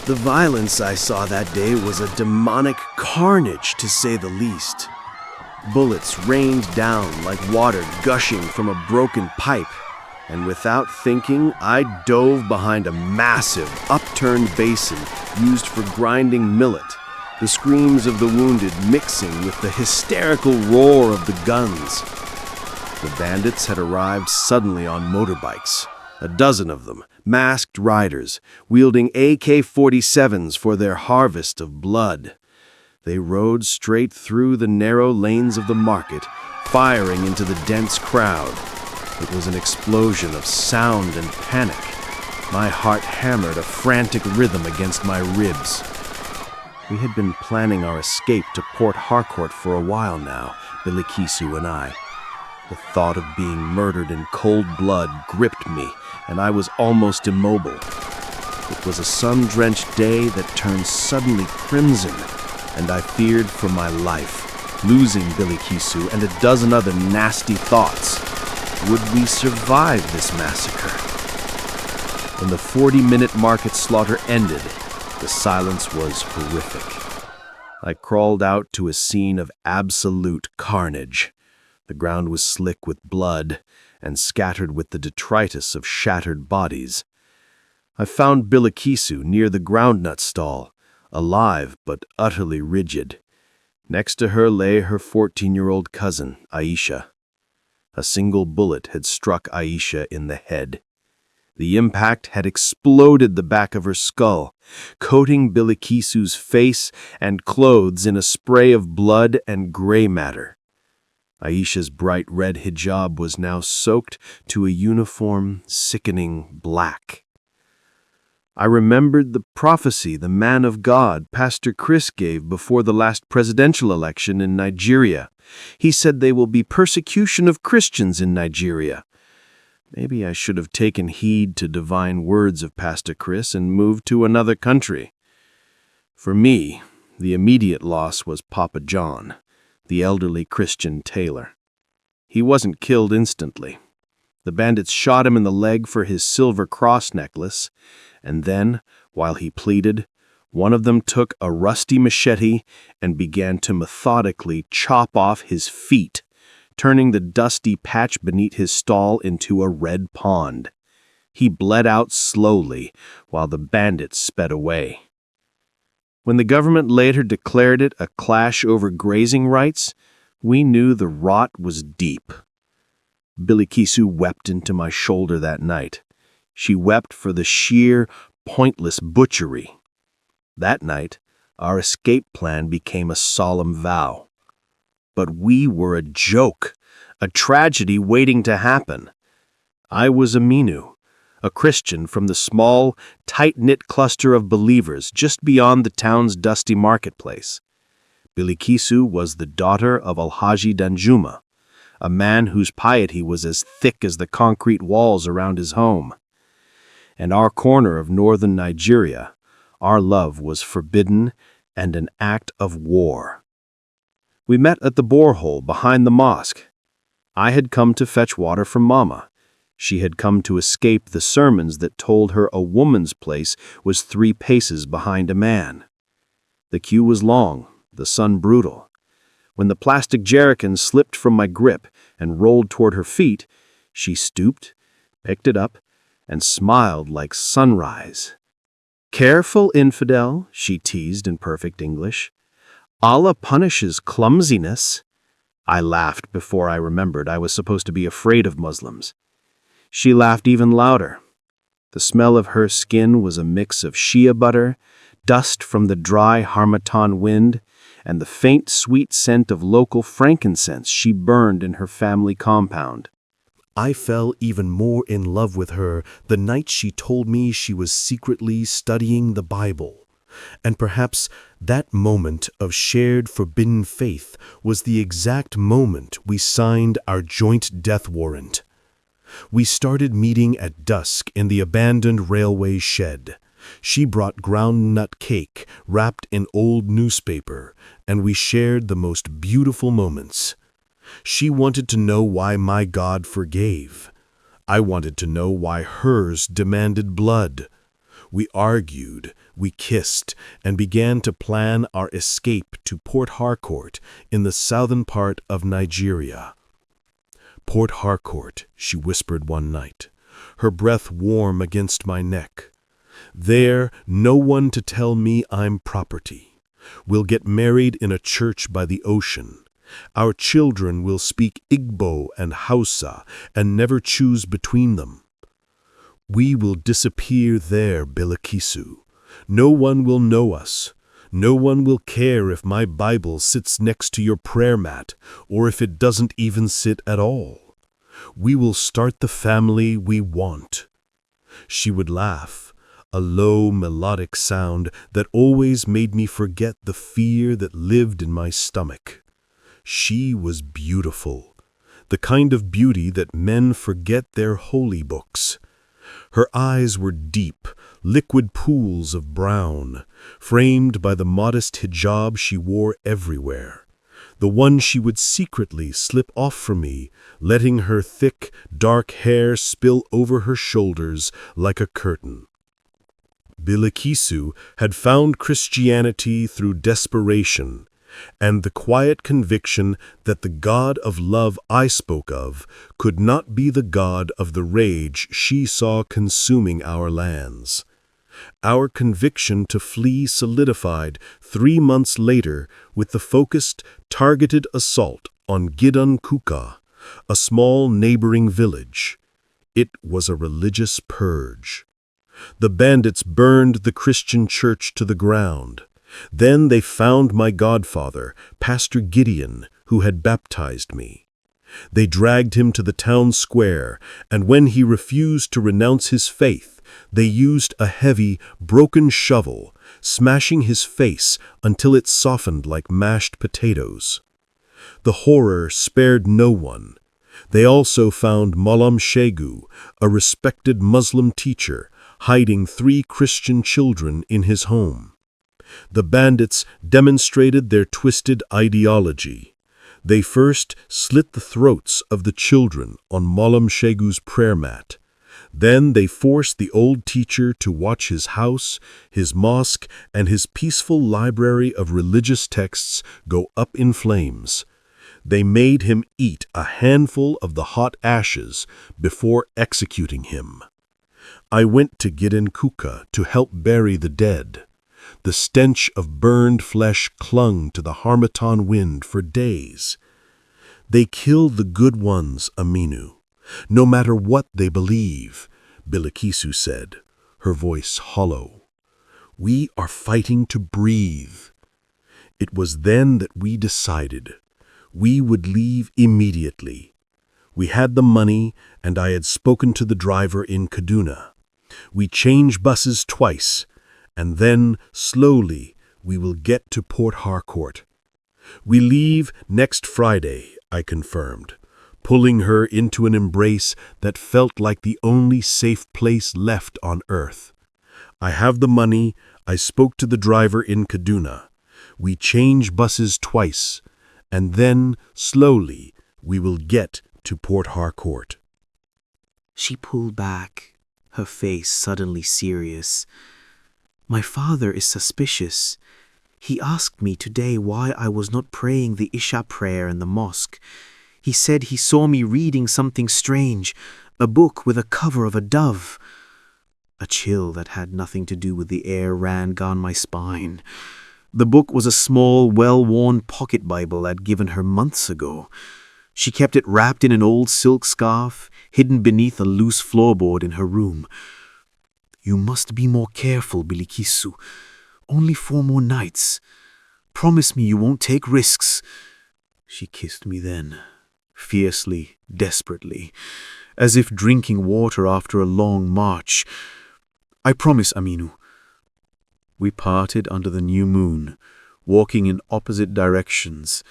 The violence I saw that day was a demonic carnage, to say the least. Bullets rained down like water gushing from a broken pipe, and without thinking, I dove behind a massive, upturned basin used for grinding millet, the screams of the wounded mixing with the hysterical roar of the guns. The bandits had arrived suddenly on motorbikes, a dozen of them, masked riders, wielding AK-47s for their harvest of blood. They rode straight through the narrow lanes of the market, firing into the dense crowd. It was an explosion of sound and panic. My heart hammered a frantic rhythm against my ribs. We had been planning our escape to Port Harcourt for a while now, Bilikisu and I. The thought of being murdered in cold blood gripped me, and I was almost immobile. It was a sun-drenched day that turned suddenly crimson, and I feared for my life, losing Bilikisu and a dozen other nasty thoughts. Would we survive this massacre? When the 40-minute market slaughter ended, the silence was horrific. I crawled out to a scene of absolute carnage. The ground was slick with blood and scattered with the detritus of shattered bodies. I found Bilikisu near the groundnut stall, alive but utterly rigid. Next to her lay her 14-year-old cousin, Aisha. A single bullet had struck Aisha in the head. The impact had exploded the back of her skull, coating Bilikisu's face and clothes in a spray of blood and gray matter. Aisha's bright red hijab was now soaked to a uniform, sickening black. I remembered the prophecy the man of God, Pastor Chris, gave before the last presidential election in Nigeria. He said there will be persecution of Christians in Nigeria. Maybe I should have taken heed to divine words of Pastor Chris and moved to another country. For me, the immediate loss was Papa John, the elderly Christian tailor. He wasn't killed instantly. The bandits shot him in the leg for his silver cross necklace, and then, while he pleaded, one of them took a rusty machete and began to methodically chop off his feet, turning the dusty patch beneath his stall into a red pond. He bled out slowly while the bandits sped away. When the government later declared it a clash over grazing rights, we knew the rot was deep. Bilikisu wept into my shoulder that night. She wept for the sheer, pointless butchery. That night, our escape plan became a solemn vow. But we were a joke, a tragedy waiting to happen. I was Aminu, a Christian from the small, tight-knit cluster of believers just beyond the town's dusty marketplace. Bilikisu was the daughter of Alhaji Danjuma, a man whose piety was as thick as the concrete walls around his home. In our corner of northern Nigeria, our love was forbidden and an act of war. We met at the borehole behind the mosque. I had come to fetch water from Mama. She had come to escape the sermons that told her a woman's place was 3 paces behind a man. The queue was long, the sun brutal. When the plastic jerrycan slipped from my grip and rolled toward her feet, she stooped, picked it up, and smiled like sunrise. "Careful, infidel," she teased in perfect English. "Allah punishes clumsiness." I laughed before I remembered I was supposed to be afraid of Muslims. She laughed even louder. The smell of her skin was a mix of shea butter, dust from the dry harmattan wind, and the faint sweet scent of local frankincense she burned in her family compound. I fell even more in love with her the night she told me she was secretly studying the Bible. And perhaps that moment of shared forbidden faith was the exact moment we signed our joint death warrant. We started meeting at dusk in the abandoned railway shed. She brought groundnut cake wrapped in old newspaper, and we shared the most beautiful moments. She wanted to know why my God forgave. I wanted to know why hers demanded blood. We argued, we kissed, and began to plan our escape to Port Harcourt in the southern part of Nigeria. "Port Harcourt," she whispered one night, her breath warm against my neck. "There, no one to tell me I'm property. We'll get married in a church by the ocean. Our children will speak Igbo and Hausa and never choose between them. We will disappear there, Bilikisu. No one will know us. No one will care if my Bible sits next to your prayer mat or if it doesn't even sit at all. We will start the family we want." She would laugh, a low melodic sound that always made me forget the fear that lived in my stomach. She was beautiful, the kind of beauty that men forget their holy books. Her eyes were deep, liquid pools of brown, framed by the modest hijab she wore everywhere, the one she would secretly slip off from me, letting her thick, dark hair spill over her shoulders like a curtain. Bilikisu had found Christianity through desperation, and the quiet conviction that the God of love I spoke of could not be the God of the rage she saw consuming our lands. Our conviction to flee solidified 3 months later with the focused, targeted assault on Gidan Kuka, a small neighboring village. It was a religious purge. The bandits burned the Christian church to the ground. Then they found my godfather, Pastor Gideon, who had baptized me. They dragged him to the town square, and when he refused to renounce his faith, they used a heavy, broken shovel, smashing his face until it softened like mashed potatoes. The horror spared no one. They also found Malam Shegu, a respected Muslim teacher, hiding 3 Christian children in his home. The bandits demonstrated their twisted ideology. They first slit the throats of the children on Malam Shegu's prayer mat. Then they forced the old teacher to watch his house, his mosque, and his peaceful library of religious texts go up in flames. They made him eat a handful of the hot ashes before executing him. I went to Gidan Kuka to help bury the dead. The stench of burned flesh clung to the harmattan wind for days. "They kill the good ones, Aminu, no matter what they believe," Bilikisu said, her voice hollow. "We are fighting to breathe." It was then that we decided we would leave immediately. We had the money, and I had spoken to the driver in Kaduna. We change buses twice, and then, slowly, we will get to Port Harcourt. "We leave next Friday," I confirmed, pulling her into an embrace that felt like the only safe place left on earth. "I have the money. I spoke to the driver in Kaduna. We change buses twice, and then, slowly, we will get to Port Harcourt." She pulled back, her face suddenly serious. "My father is suspicious. He asked me today why I was not praying the Isha prayer in the mosque. He said he saw me reading something strange, a book with a cover of a dove." A chill that had nothing to do with the air ran down my spine. The book was a small, well-worn pocket Bible I'd given her months ago. She kept it wrapped in an old silk scarf, hidden beneath a loose floorboard in her room. "You must be more careful, Bilikisu. Only 4 more nights. Promise me you won't take risks." She kissed me then, fiercely, desperately, as if drinking water after a long march. "I promise, Aminu." We parted under the new moon, walking in opposite directions.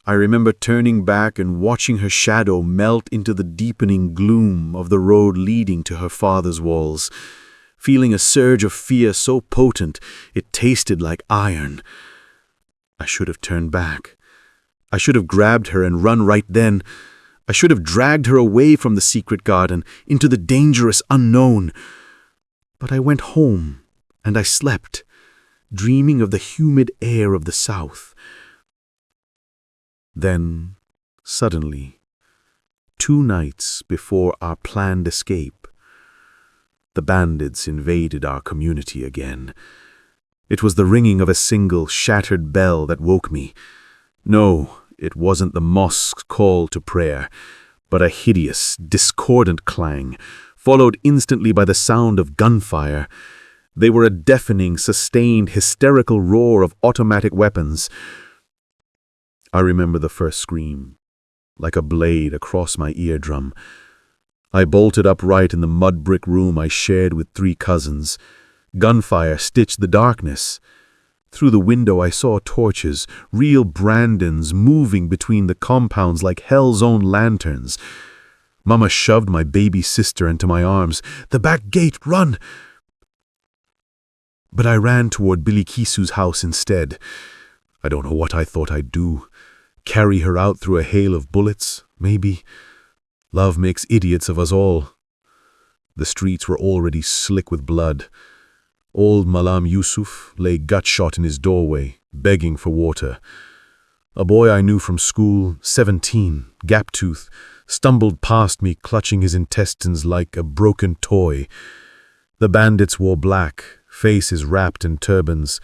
I remember turning back and watching her shadow melt into the deepening gloom of the road leading to her father's walls, feeling a surge of fear so potent it tasted like iron. I should have turned back. I should have grabbed her and run right then. I should have dragged her away from the secret garden into the dangerous unknown. But I went home, and I slept, dreaming of the humid air of the south. Then, suddenly, 2 nights before our planned escape, the bandits invaded our community again. It was the ringing of a single shattered bell that woke me. No, it wasn't the mosque's call to prayer, but a hideous, discordant clang, followed instantly by the sound of gunfire. They were a deafening, sustained, hysterical roar of automatic weapons. I remember the first scream, like a blade across my eardrum. I bolted upright in the mud brick room I shared with 3 cousins. Gunfire stitched the darkness. Through the window I saw torches, real Brandons moving between the compounds like hell's own lanterns. Mama shoved my baby sister into my arms. "The back gate, run!" But I ran toward Billy Kisu's house instead. I don't know what I thought I'd do. Carry her out through a hail of bullets, maybe. Love makes idiots of us all. The streets were already slick with blood. Old Malam Yusuf lay gut-shot in his doorway, begging for water. A boy I knew from school, 17, gap-toothed, stumbled past me clutching his intestines like a broken toy. The bandits wore black, faces wrapped in turbans,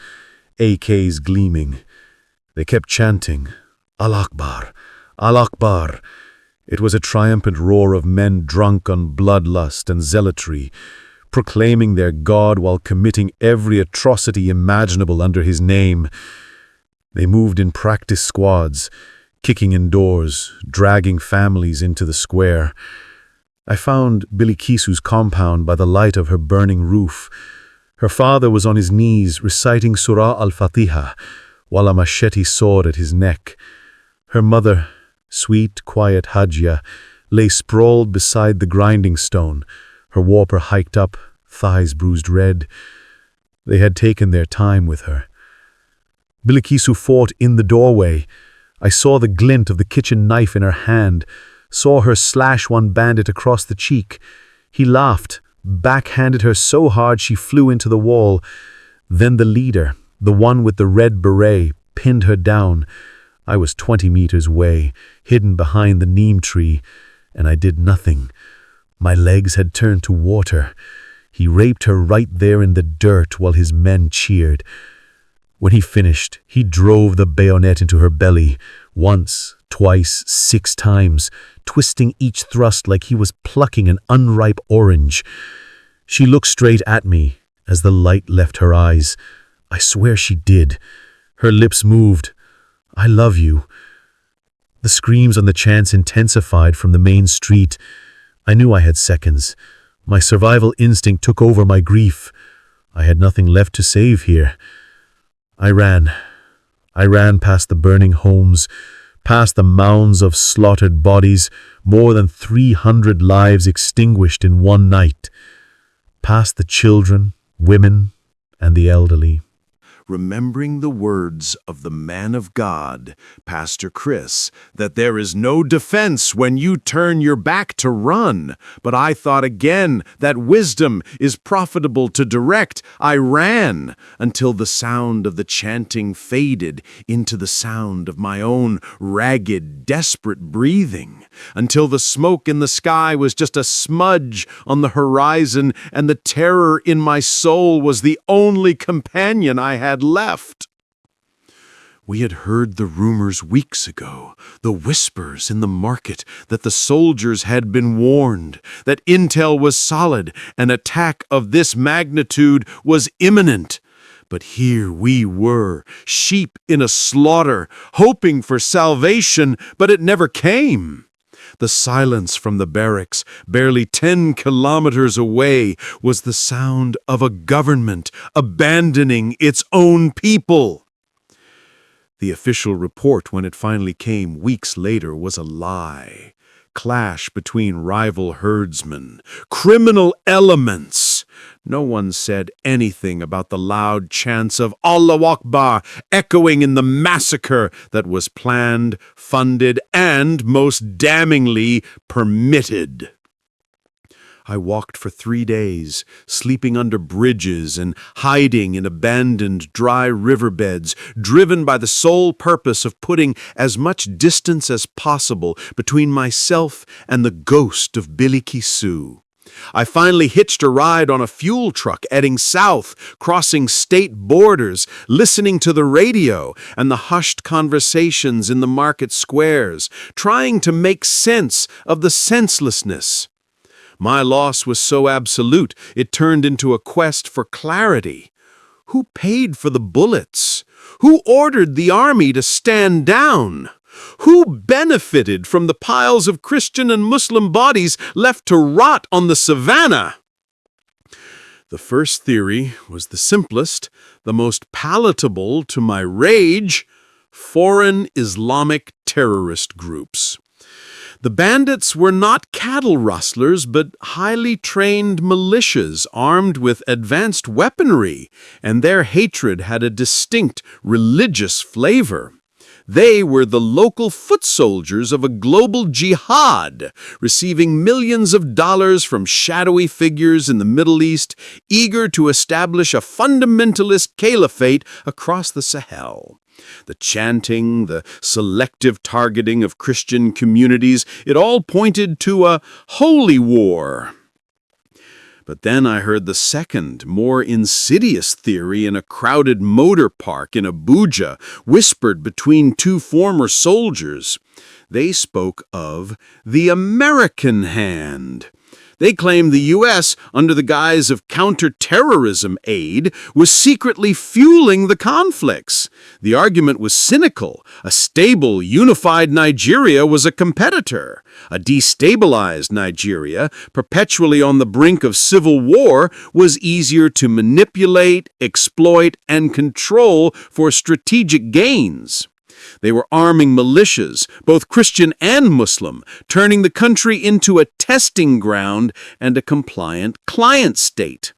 AKs gleaming. They kept chanting, "Al Akbar, Al Akbar." It was a triumphant roar of men drunk on bloodlust and zealotry, proclaiming their God while committing every atrocity imaginable under his name. They moved in practice squads, kicking in doors, dragging families into the square. I found Billy Kisu's compound by the light of her burning roof. Her father was on his knees reciting Surah al-Fatiha, while a machete sawed at his neck. Her mother, sweet, quiet Hajia, lay sprawled beside the grinding stone, her warper hiked up, thighs bruised red. They had taken their time with her. Billy Kisu fought in the doorway. I saw the glint of the kitchen knife in her hand, saw her slash one bandit across the cheek. He laughed, backhanded her so hard she flew into the wall. Then the leader, the one with the red beret, pinned her down. I was 20 meters away, hidden behind the neem tree, and I did nothing. My legs had turned to water. He raped her right there in the dirt while his men cheered. When he finished, he drove the bayonet into her belly, once, twice, 6 times, twisting each thrust like he was plucking an unripe orange. She looked straight at me as the light left her eyes. I swear she did. Her lips moved. "I love you." The screams on the chants intensified from the main street. I knew I had seconds. My survival instinct took over my grief. I had nothing left to save here. I ran. I ran past the burning homes, past the mounds of slaughtered bodies, more than 300 lives extinguished in one night, past the children, women, and the elderly. Remembering the words of the man of God, Pastor Chris, that there is no defense when you turn your back to run. But I thought again that wisdom is profitable to direct. I ran until the sound of the chanting faded into the sound of my own ragged, desperate breathing, until the smoke in the sky was just a smudge on the horizon, and the terror in my soul was the only companion I had left. We had heard the rumors weeks ago, the whispers in the market that the soldiers had been warned, that intel was solid, an attack of this magnitude was imminent. But here we were, sheep in a slaughter, hoping for salvation, but it never came. The silence from the barracks, barely 10 kilometers away, was the sound of a government abandoning its own people. The official report, when it finally came weeks later, was a lie. Clash between rival herdsmen, criminal elements. No one said anything about the loud chants of Allahu Akbar echoing in the massacre that was planned, funded, and, most damningly, permitted. I walked for 3 days, sleeping under bridges and hiding in abandoned dry riverbeds, driven by the sole purpose of putting as much distance as possible between myself and the ghost of Billy Kisu. I finally hitched a ride on a fuel truck heading south, crossing state borders, listening to the radio and the hushed conversations in the market squares, trying to make sense of the senselessness. My loss was so absolute, it turned into a quest for clarity. Who paid for the bullets? Who ordered the army to stand down? Who benefited from the piles of Christian and Muslim bodies left to rot on the savannah? The first theory was the simplest, the most palatable to my rage: foreign Islamic terrorist groups. The bandits were not cattle rustlers, but highly trained militias armed with advanced weaponry, and their hatred had a distinct religious flavor. They were the local foot soldiers of a global jihad, receiving millions of dollars from shadowy figures in the Middle East, eager to establish a fundamentalist caliphate across the Sahel. The chanting, the selective targeting of Christian communities, it all pointed to a holy war. But then I heard the second, more insidious theory in a crowded motor park in Abuja, whispered between two former soldiers. They spoke of the American hand. They claimed the U.S., under the guise of counter-terrorism aid, was secretly fueling the conflicts. The argument was cynical. A stable, unified Nigeria was a competitor. A destabilized Nigeria, perpetually on the brink of civil war, was easier to manipulate, exploit, and control for strategic gains. They were arming militias, both Christian and Muslim, turning the country into a testing ground and a compliant client state.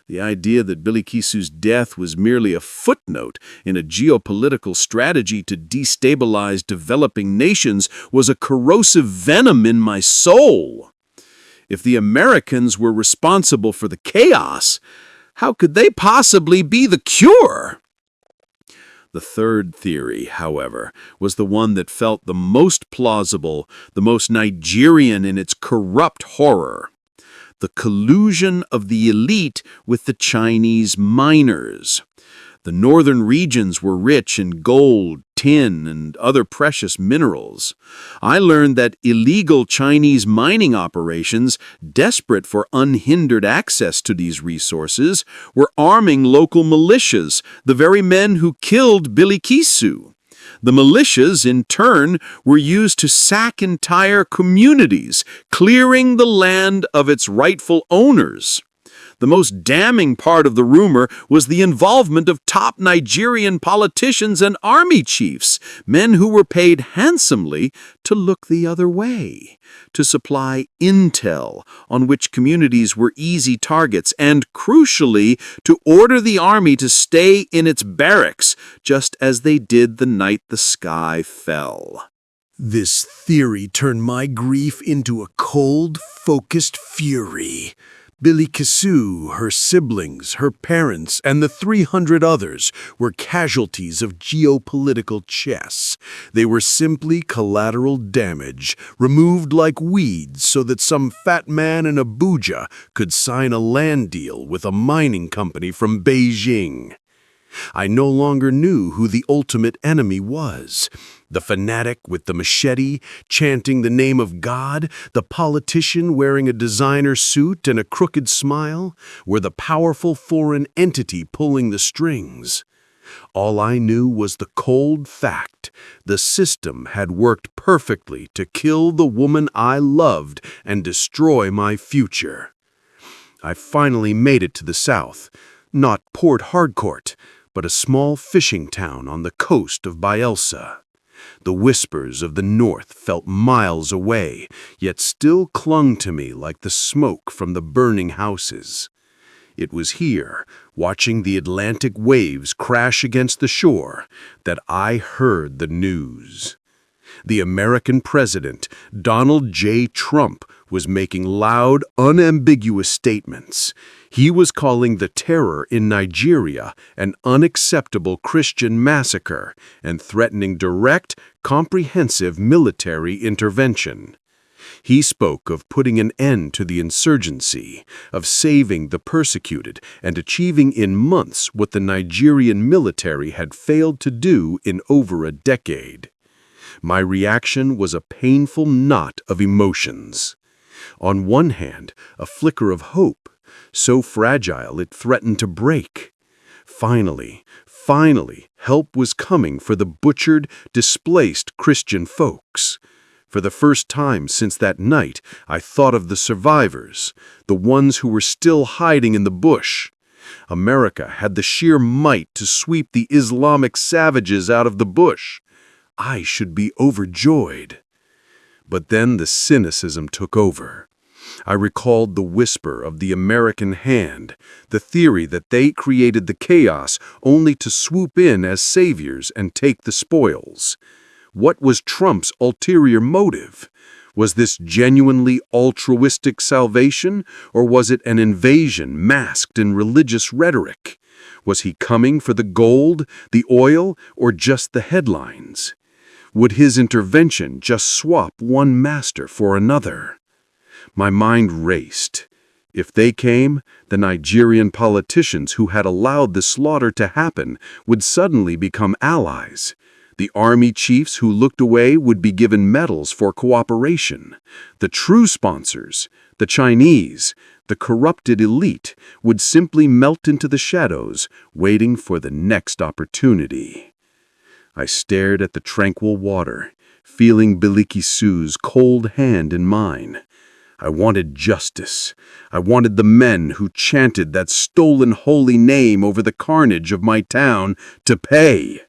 The idea that Billy Kisu's death was merely a footnote in a geopolitical strategy to destabilize developing nations was a corrosive venom in my soul. If the Americans were responsible for the chaos, how could they possibly be the cure? The third theory, however, was the one that felt the most plausible, the most Nigerian in its corrupt horror: the collusion of the elite with the Chinese miners. The northern regions were rich in gold, tin, and other precious minerals. I learned that illegal Chinese mining operations, desperate for unhindered access to these resources, were arming local militias, the very men who killed Billy Kisu. The militias, in turn, were used to sack entire communities, clearing the land of its rightful owners. The most damning part of the rumor was the involvement of top Nigerian politicians and army chiefs, men who were paid handsomely to look the other way, to supply intel on which communities were easy targets, and, crucially, to order the army to stay in its barracks, just as they did the night the sky fell. This theory turned my grief into a cold, focused fury. Billy Kisu, her siblings, her parents, and the 300 others were casualties of geopolitical chess. They were simply collateral damage, removed like weeds so that some fat man in Abuja could sign a land deal with a mining company from Beijing. I no longer knew who the ultimate enemy was. The fanatic with the machete, chanting the name of God, the politician wearing a designer suit and a crooked smile, were the powerful foreign entity pulling the strings. All I knew was the cold fact: the system had worked perfectly to kill the woman I loved and destroy my future. I finally made it to the south, not Port Harcourt, but a small fishing town on the coast of Bayelsa. The whispers of the north felt miles away, yet still clung to me like the smoke from the burning houses. It was here, watching the Atlantic waves crash against the shore, that I heard the news. The American president, Donald J. Trump, was making loud, unambiguous statements. He was calling the terror in Nigeria an unacceptable Christian massacre and threatening direct, comprehensive military intervention. He spoke of putting an end to the insurgency, of saving the persecuted, and achieving in months what the Nigerian military had failed to do in over a decade. My reaction was a painful knot of emotions. On one hand, a flicker of hope, so fragile it threatened to break. Finally, help was coming for the butchered, displaced Christian folks. For the first time since that night, I thought of the survivors, the ones who were still hiding in the bush. America had the sheer might to sweep the Islamic savages out of the bush. I should be overjoyed. But then the cynicism took over. I recalled the whisper of the American hand, the theory that they created the chaos only to swoop in as saviors and take the spoils. What was Trump's ulterior motive? Was this genuinely altruistic salvation, or was it an invasion masked in religious rhetoric? Was he coming for the gold, the oil, or just the headlines? Would his intervention just swap one master for another? My mind raced. If they came, the Nigerian politicians who had allowed the slaughter to happen would suddenly become allies. The army chiefs who looked away would be given medals for cooperation. The true sponsors, the Chinese, the corrupted elite, would simply melt into the shadows, waiting for the next opportunity. I stared at the tranquil water, feeling Biliki Sue's cold hand in mine. I wanted justice. I wanted the men who chanted that stolen holy name over the carnage of my town to pay.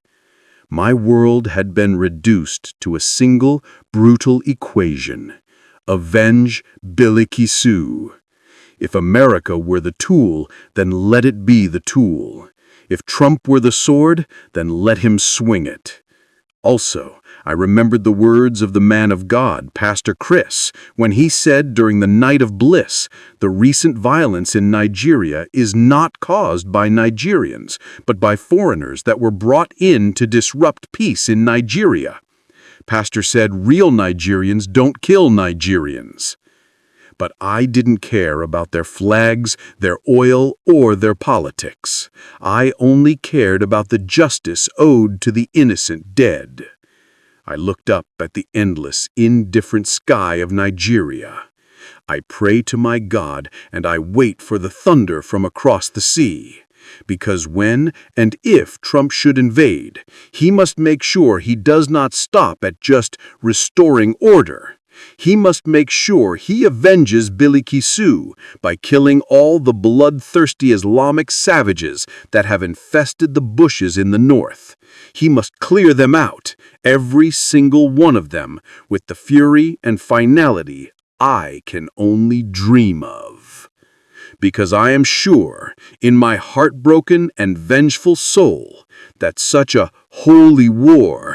My world had been reduced to a single, brutal equation. Avenge Biliki Sue. If America were the tool, then let it be the tool. If Trump were the sword, then let him swing it. Also, I remembered the words of the man of God, Pastor Chris, when he said during the night of bliss, the recent violence in Nigeria is not caused by Nigerians, but by foreigners that were brought in to disrupt peace in Nigeria. Pastor said real Nigerians don't kill Nigerians. But I didn't care about their flags, their oil, or their politics. I only cared about the justice owed to the innocent dead. I looked up at the endless, indifferent sky of Nigeria. I pray to my God, and I wait for the thunder from across the sea. Because when and if Trump should invade, he must make sure he does not stop at just restoring order. He must make sure he avenges Biliki Sue by killing all the bloodthirsty Islamic savages that have infested the bushes in the north. He must clear them out, every single one of them, with the fury and finality I can only dream of. Because I am sure, in my heartbroken and vengeful soul, that such a holy war